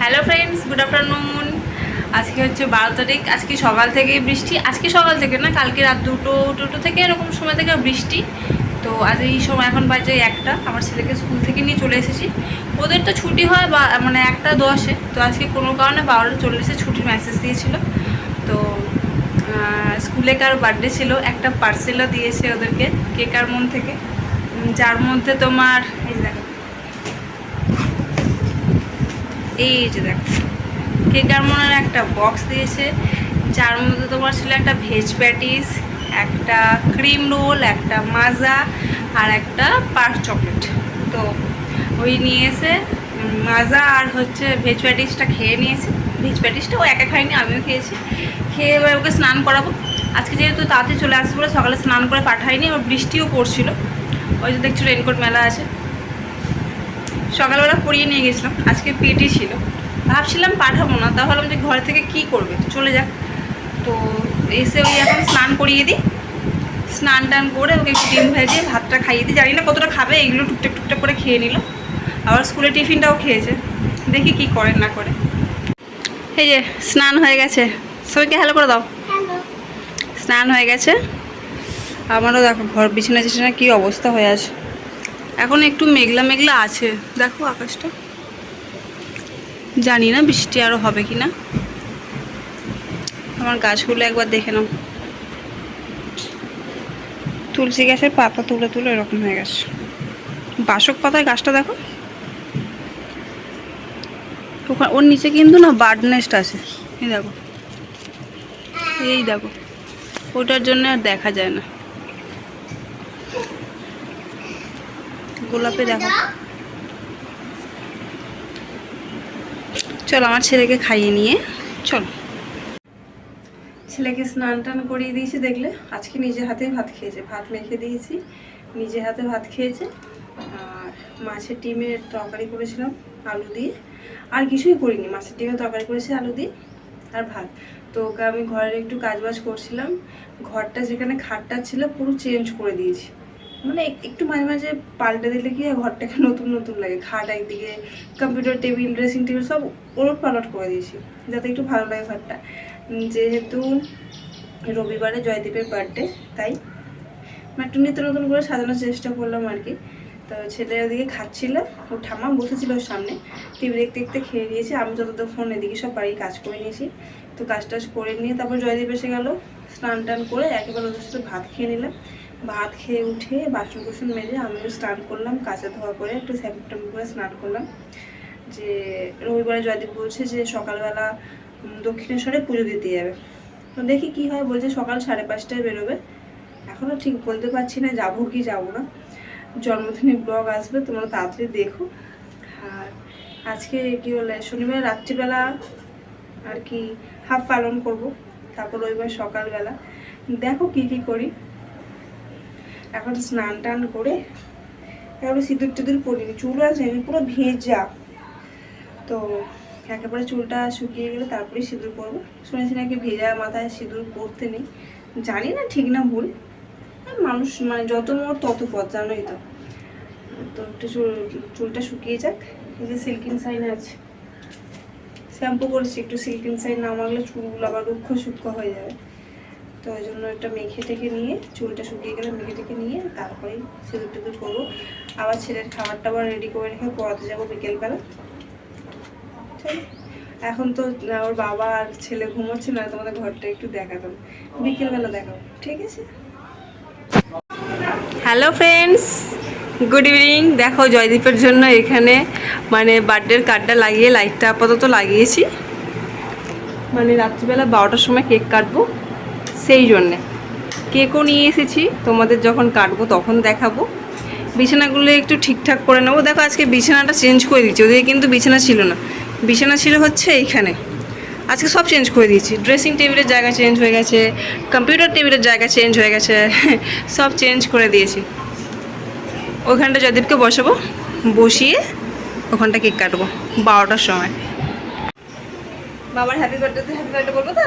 Hello friends, good afternoon. আজকে হচ্ছে 12 তারিখ। আজকে সকাল থেকে বৃষ্টি, আজকে সকাল থেকে না, কালকে রাত দুটো থেকে এরকম সময় থেকে বৃষ্টি। তো আজ এই সময় এখন বাজে 1টা। আমার ছেলেকে স্কুল থেকে নিয়ে চলে এসেছি। ওদের তো ছুটি হয় বা মানে 1টা 10-এ। তো আজকে কোনো কারণে 12টা 40-এ ছুটির মেসেজ দিয়েছিল। তো স্কুলে কার বার্থডে ছিল, একটা পার্সেলও দিয়েছে ওদেরকে কেকার মন থেকে, যার মধ্যে তোমার এই যে দেখো কেকার মনের একটা বক্স দিয়েছে, যার মধ্যে তোমার ছিল একটা ভেজ প্যাটিস, একটা ক্রিম রোল, একটা মাজা আর একটা পার্ক চকলেট। তো ওই নিয়ে এসে মাজা আর হচ্ছে ভেজ প্যাটিসটা খেয়ে নিয়েছে। ভেজ প্যাটিসটা ও একা খায়নি, আমিও খেয়েছি। খেয়ে এবার ওকে স্নান করাবো। আজকে যেহেতু তাড়াতাড়ি চলে আসবে বলে সকালে স্নান করে পাঠাইনি, এবার বৃষ্টিও পড়ছিল। ওই যে দেখছো রেনকোট মেলা আছে, সকালবেলা পরিয়ে নিয়ে গেছিলাম। আজকে পেটি ছিল, ভাবছিলাম পাঠাবো না, তা ভাবলাম যে ঘর থেকে কি করবে, চলে যাক। তো এসে ওই এখন স্নান করিয়ে দিই, স্নান টান করে ওকে একটু ডিম ভেজে ভাতটা খাইয়ে দিই। জানি না কতটা খাবে, এগুলো টুকটাক টুকটাক করে খেয়ে নিল। আবার স্কুলে টিফিনটাও খেয়েছে, দেখি কি করে না করে। এই যে স্নান হয়ে গেছে, সবাইকে হ্যালো করে দাও। স্নান হয়ে গেছে। আমারও দেখো ঘর বিছানা টিছানা কী অবস্থা হয়ে আছে। এখন একটু মেঘলা মেঘলা আছে, দেখো আকাশটা। জানি না বৃষ্টি আরও হবে কি না। আমার গাছগুলো একবার দেখে নাও, তুলসী গাছের পাতা তুলে তুলে এরকম হয়ে গেছে। বাসক পাতায় গাছটা দেখো, ওখানে ওর নিচে কিন্তু না বার্ড নেস্ট আছে। এই দেখো, এই দেখো, ওটার জন্য আর দেখা যায় না। গোলাপে দেখো। চল আমার ছেলেকে খাইয়ে নিয়ে চল। ছেলেকে স্নান টান করিয়ে দিয়েছি, দেখলে আজকে নিজে হাতেই ভাত খেয়েছে। ভাত মেখে দিয়েছি, নিজে হাতে ভাত খেয়েছে। আর মাছের ডিমের তরকারি করেছিলাম আলু দিয়ে, আর কিছুই করিনি। মাছের ডিমের তরকারি করেছি আলু দিয়ে আর ভাত। তো ওকে আমি ঘরের একটু কাজবাজ করছিলাম। ঘরটা যেখানে খাটটা ছিল পুরো চেঞ্জ করে দিয়েছি, মানে একটু মাঝে মাঝে পাল্টে দিলে কি ঘরটাকে নতুন নতুন লাগে। খাট একদিকে, কম্পিউটার টেবিল, ড্রেসিং টেবিল সব ওলট পালট করে দিয়েছি, যাতে একটু ভালো লাগে ঘরটা। যেহেতু রবিবারে জয়দীপের বার্থডে, তাই একটু নিত্য নতুন করে সাজানোর চেষ্টা করলাম আর কি। তো ছেলে ওদিকে খাচ্ছিল, ও ঠাম্মা বসেছিল ওর সামনে, টিভি দেখতে দেখতে খেয়ে নিয়েছি। আমি যতক্ষণ এদিকে সব বাড়ির কাজ করে নিয়েছি। তো কাজ টাজ করে নিয়ে তারপর জয়দীপ এসে গেল, স্নান টান করে একেবারে ওদের সাথে ভাত খেয়ে নিলাম। ভাত খেয়ে উঠে বাসন কুসন মেজে আমিও স্নান করলাম, কাঁচা ধোয়া করে একটু শ্যাম্পু করে স্নান করলাম। যে রবিবারে জয়দীপ বলছে যে সকালবেলা দক্ষিণেশ্বরে পুজো দিতে যাবে। তো দেখি কি হয়, বলছে সকাল 5:30টায় বেরোবে। এখনও ঠিক বলতে পারছি না যাবো কি যাবো না। জন্মদিনের ব্লগ আসবে, তোমরা তাড়াতাড়ি দেখো। আর আজকে কি বলে শনিবার রাত্রিবেলা আর কি হাফ পালন করব, তারপর রবিবার সকালবেলা দেখো কি কি করি। এখন স্নান টান করে একেবারে সিঁদুর টিঁদুর পরিনি, চুল আছে পুরো ভেজা। তো একেবারে চুলটা শুকিয়ে গেলে তারপরে সিঁদুর পরবো। শুনেছি নাকি ভেজা মাথায় সিঁদুর পরতে নেই, জানি না ঠিক না ভুল। মানুষ মানে যত মোড় তত পথ, জানোই তো। তো একটু চুলটা শুকিয়ে যাক। এই যে সিল্কিং সাইন আছে, শ্যাম্পু করেছি, একটু সিল্কিং সাইন না মাখলে চুলগুলো আবার রুক্ষ সূক্ষ্ম হয়ে যাবে। তো ওই জন্য একটা মেখে টেখে নিয়ে, চুলটা শুকিয়ে গেলে মেখে টেখে নিয়ে তারপরেই সিঁদুর টিঁদুর করবো। আবার ছেলের খাবার টাবার রেডি করে রেখে পড়াতে যাবো বিকেলবেলা। এখন তো ওর বাবা আর ছেলে ঘুমোচ্ছে না, তোমাদের ঘরটা একটু দেখাতাম, বিকেলবেলা দেখাবো, ঠিক আছে? Hello friends, good evening. দেখো জয়দীপের জন্য এখানে মানে বার্থডের কার্ডটা লাগিয়ে লাইটটা আপাতত লাগিয়েছি, মানে রাত্রিবেলা 12টার সময় কেক কাটবো সেই জন্যে। কেকও নিয়ে এসেছি, তোমাদের যখন কাটবো তখন দেখাবো। বিছানাগুলো একটু ঠিকঠাক করে নেবো। দেখো আজকে বিছানাটা চেঞ্জ করে দিচ্ছি, ওদিকে কিন্তু বিছানা ছিল না, বিছানা ছিল হচ্ছে এইখানে। আজকে সব চেঞ্জ করে দিয়েছি, ড্রেসিং টেবিলের জায়গা চেঞ্জ হয়ে গেছে, কম্পিউটার টেবিলের জায়গা চেঞ্জ হয়ে গেছে, সব চেঞ্জ করে দিয়েছি। ওইখানটা জয়দীপকে বসাবো, বসিয়ে ওখানটা কেক কাটবো 12টার সময়। বাবার হ্যাপি বার্থডে বলবো তো,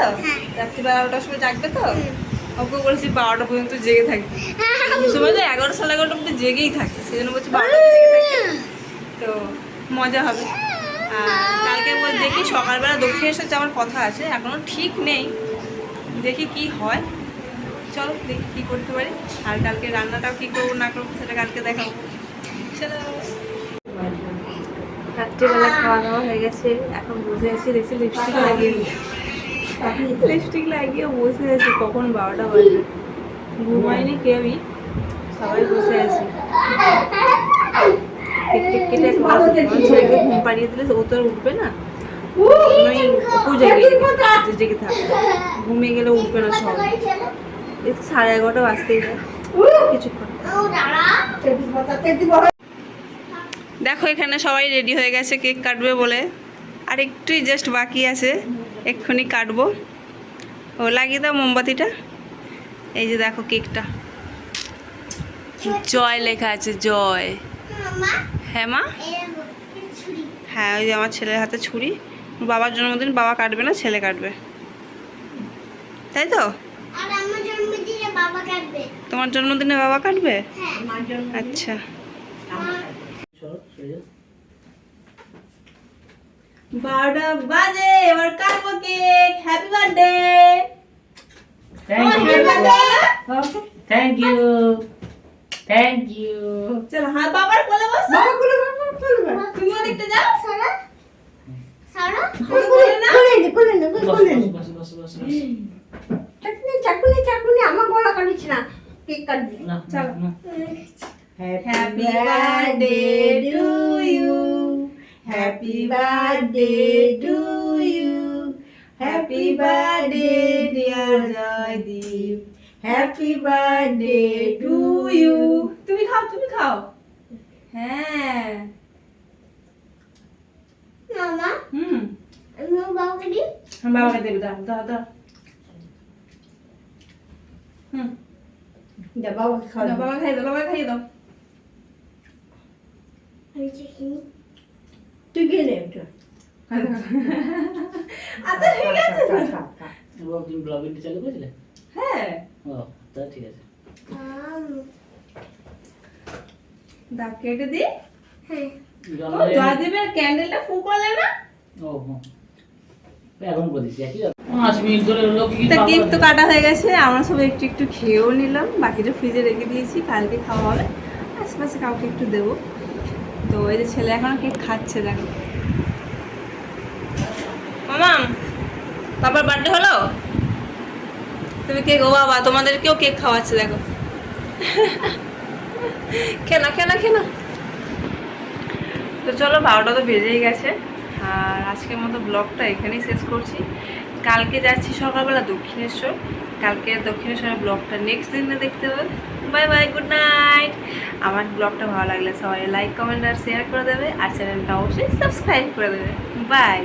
রাত্রি 12টার সময় জাগবে তো। ওকে বলেছি 12টা পর্যন্ত জেগে থাকবে, সময় তো 11 সাড়ে 11টার মধ্যে জেগেই থাকে, সেই জন্য বলছি 12টা জেগে থাকবে, তো মজা হবে। আর কালকে দেখি সকালবেলা দক্ষিণেশ্বর যাওয়ার কথা আছে, এখনও ঠিক নেই, দেখি কি হয়। চলো দেখি কী করতে পারি, আর কালকে রান্নাটাও কী করবো না করবো সেটা কালকে দেখাবো। চলো, রাত্রিবেলা খাওয়া দাওয়া হয়ে গেছে, এখন বসে আছি, দেখছি লিপস্টিক লাগিয়ে বসে আছি। কখন 12টা বাজে, ঘুমায়নি কেউই, সবাই বসে আছি। কেটে ছেলেকে ঘুম পাড়িয়ে দিলে ও তো আর উঠবে না, জেগে থাকবে, ঘুমিয়ে গেলে উঠবে না সব। এই তো 11:30 বাজতেই যায় কিছুক্ষণ। দেখো এখানে সবাই রেডি হয়ে গেছে কেক কাটবে বলে, আর একটুই জাস্ট বাকি আছে, এক্ষুনি কাটবো। ও লাগিয়ে দাও মোমবাতিটা। এই যে দেখো কেকটা জয় লেখা আছে, জয়। হ্যাঁ মা, হ্যাঁ ওই যে আমার ছেলের হাতে ছুরি। বাবার জন্মদিন বাবা কাটবে না, ছেলে কাটবে, তাই তো? তোমার জন্মদিনে বাবা কাটবে? আচ্ছা, 12টা বাজে, এবার কাটবো cake. Happy birthday. Thank you. চলো হাত বাবার কোলে বসো। তুমি ওদিকটা যাও। চাকুনি আমার গলা কাটিস না, কেক কাটবি। চলো। Happy birthday to you, happy birthday to you, happy birthday dear Joydeep, happy birthday to you. তুমি খাও, তুমি খাও। হ্যাঁ মামা, হুম, আমি বাবাকে দিই। বাবাকে দেবে, দাও দাও দাও। হুম, যা বাবাকে খাওয়া। বাবা খাইয়ে দাও, বাবা খাইয়ে দাও। আমি চিনি। তুই খেয়ে নে একটু। আচ্ছা ঠিক আছে। তুমি ব্লগিংটা চালু করেছিলে? হ্যাঁ, ও তা ঠিক আছে। দাও কেটে দি। হ্যাঁ, জয়দীপের ক্যান্ডেলটা ফু করলে না? ও এখন করে দিচ্ছি, একই 5 মিনিট ধরে হলো কি তা কেক তো কাটা হয়ে গেছে, আমরা সব একটু একটু খেয়েও নিলাম, বাকিটা ফ্রিজে রেখে দিয়েছি, কালকে খাওয়া হবে, আশেপাশে কাউকে একটু দেবো। তো এই যে ছেলে এখনো কেক খাচ্ছে, দেখো। মামাম, বাবার বার্থডে হলো, তুমি কেক, ও বাবা তোমাদেরকেও কেক খাওয়াচ্ছে, দেখো। কেনা কেনা কেনা। তো চলো 12টা তো বেজেই গেছে, আর আজকের মতো ব্লগটা এখানেই শেষ করছি। কালকে যাচ্ছি সকালবেলা দক্ষিণেশ্বর, কালকে দক্ষিণেশ্বরের ব্লগটা নেক্সট দিনে দেখতে হবে। Bye bye, good night. আমার ব্লগটা ভালো লাগলে সবাই লাইক কমেন্ট আর শেয়ার করে দেবে, আর চ্যানেলটা অবশ্যই সাবস্ক্রাইব করে দেবে। বাই।